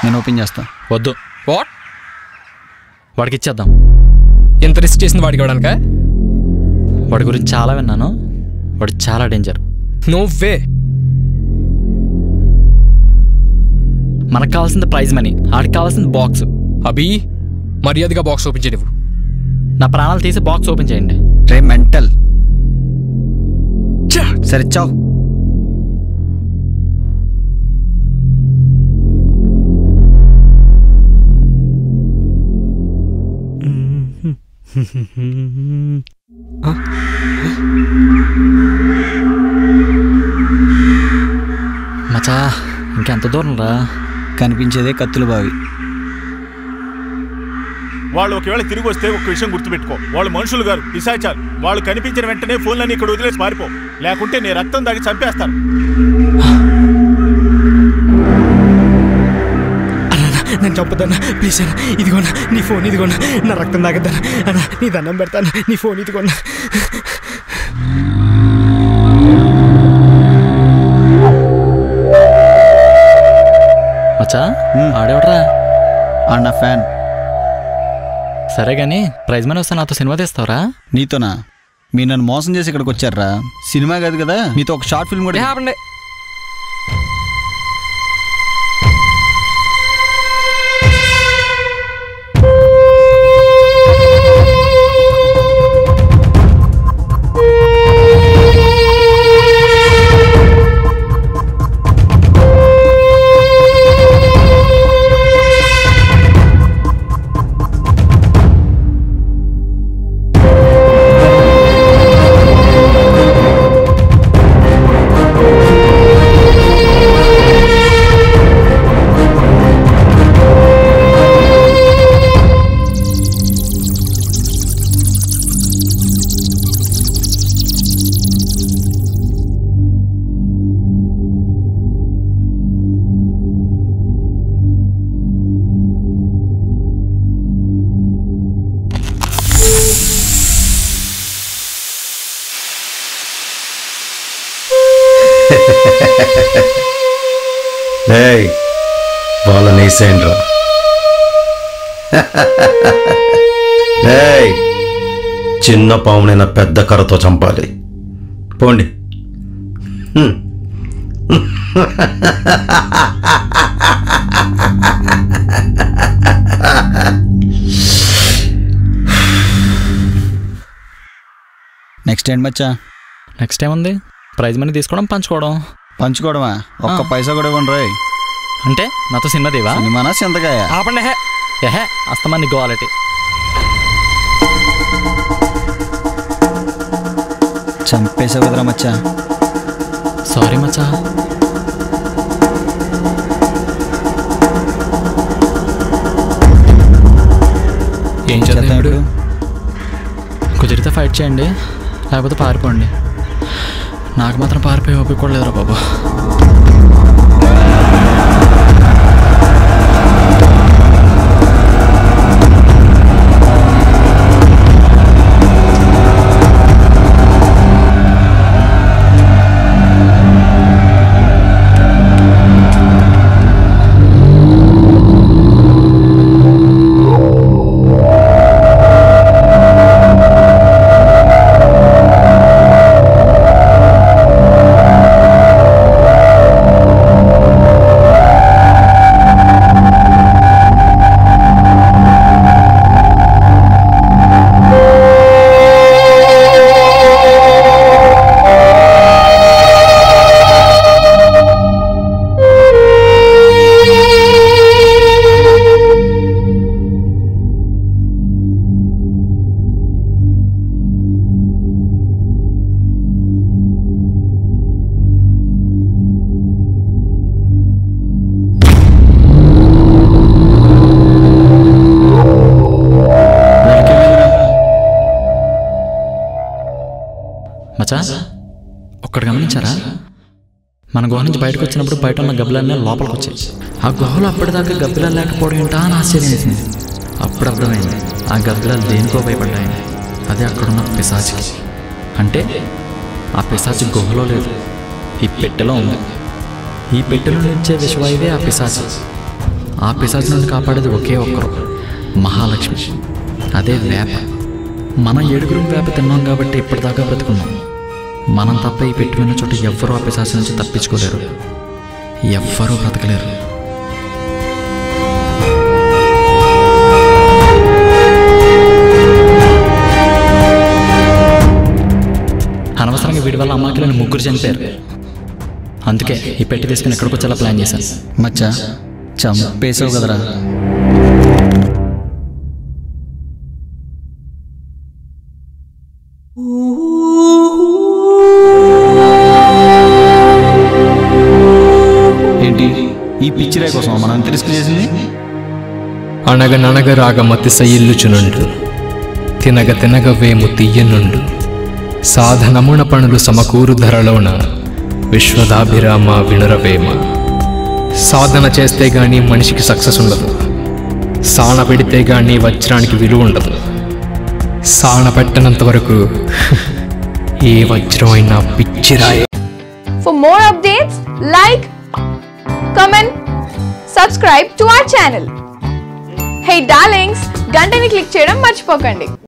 నేను ఓపెన్ చేస్తా. వద్దు. వాట్? వాడికి ఇచ్చేద్దాం. ఎంత రిస్క్ చేసింది వాడికి ఇవ్వడానికా? వాడి గురించి చాలా విన్నాను. వాడు చాలా డేంజర్. No way. మనకు కావాల్సింది ప్రైజ్ మనీ, ఆడికి కావాల్సింది బాక్స్. అభి మర్యాదగా బాక్స్ ఓపెన్ చేయవు. నా ప్రాణాలు తీసి బాక్స్ ఓపెన్ చేయండి. రే మెంటల్. సరే చావు. మచా ఇంకెంత దూరం రా? కనిపించేదే కత్తుల బావి. వాళ్ళు ఒకవేళ తిరిగి వస్తే ఒక విషయం గుర్తుపెట్టుకో, వాళ్ళు మనుషులు గారు, పిశాచాలు. వాళ్ళు కనిపించిన వెంటనే ఫోన్లన్నీ ఇక్కడ వదిలేసి పారిపో, లేకుంటే నేను రక్తం దాగి చంపేస్తాను. నేను చంపుతాను ప్లీజ్ అన్న. ఇదిగోనా నీ ఫోన్, ఇదిగోనా నా రక్తం తాగద్దాను అన్న, నీ దండం పెడతాను, నీ ఫోన్ ఇదిగోనా. మచా ఆడేవడరా? నా ఫ్యాన్. సరే గాని ప్రైజ్ మనీ వస్తే నాతో సినిమా తీస్తావరా? నీతోనా? మీరు నన్ను మోసం చేసి ఇక్కడికి వచ్చారా? సినిమా కాదు కదా, మీతో ఒక షార్ట్ ఫిల్మ్ కూడా. ఆపండి. వాళ్ళని వేసేయండిరా. చిన్న పామునైనా పెద్ద కర్రతో చంపాలి. పోండి. నెక్స్ట్ ఏంటి మచ్చా? నెక్స్ట్ ఏముంది? ప్రైజ్ మనీ తీసుకోవడం, పంచుకోవడం. పంచుకోవడమా? ఒక్క పైసా కూడా ఇవ్వండి రాయ్. అంటే నాతో సినిమా దేవా? సినిమానా చింతకాయ? ఆపండి. ఏహే అస్తమాన్ని క్వాలిటీ. చంపేసా కుదరా మచ్చా. సారీ మచ్చా. ఏం చేద్దాం ఇప్పుడు? కుదిరితే ఫైట్ చేయండి, లేకపోతే పారిపోండి. నాకు మాత్రం పారిపోయి ఓపిక కూడా లేదురా బాబు. మచా ఒక్కటి గమనించారా? మన గుహ నుంచి బయటకు వచ్చినప్పుడు బయట ఉన్న గబ్బిలన్నీ లోపలికి వచ్చాయి. ఆ గుహలో అప్పటిదాకా గబ్బిలాలు లేకపోవడం ఏంటా అని ఆశ్చర్యం వేసింది. అప్పుడు అర్థమైంది ఆ గబ్బిలాలు దేనికో భయపడ్డాయని. అదే అక్కడున్న పిశాచికి. అంటే ఆ పిశాచి గుహలో లేదు, ఈ పెట్టెలో ఉంది. ఈ పెట్టెలో నుంచే విషవాయువే ఆ పిశాచి. ఆ పిశాచి నుండి కాపాడేది ఒకే ఒక్కరు, మహాలక్ష్మి. అదే వేప. మనం 7 వేప తిన్నాం కాబట్టి ఇప్పటిదాకా బ్రతుకున్నాం. మనం తప్ప ఈ పెట్టి ఉన్న చోట ఎవ్వరూ ఆ పిశాచి నుంచి తప్పించుకోలేరు, ఎవ్వరూ బ్రతకలేరు. అనవసరంగా వీడి వల్ల అమ్మాయిలను 3 చనిపోయారు. అందుకే ఈ పెట్టి తీసుకుని ఎక్కడికి వచ్చేలా ప్లాన్ చేశాను. మచ్చా చంపేసావు కదరా. ఏంటి ఈ పిచ్చిరాయి కోసం మనం ఎంత రిస్క్ చేసింది? అనగననగ రాగమతి సయిల్లుచునుండు, తినగ తినగ వేము తీయనుండు, సాధనమున పనులు సమకూరు ధరలోన, విశ్వదాభిరామ వినురవేమ. సాధన చేస్తే గాని మనిషికి సక్సెస్ ఉండదు, సాన పెడితే గాని వజ్రానికి విలువ ఉండదు. సాన పెట్టనంత వరకు ఏ వజ్రం అయినా పిచ్చిరాయే. For more updates, like, comment, subscribe to our channel. Hey darlings, గంటని click చేయడం మర్చిపోకండి.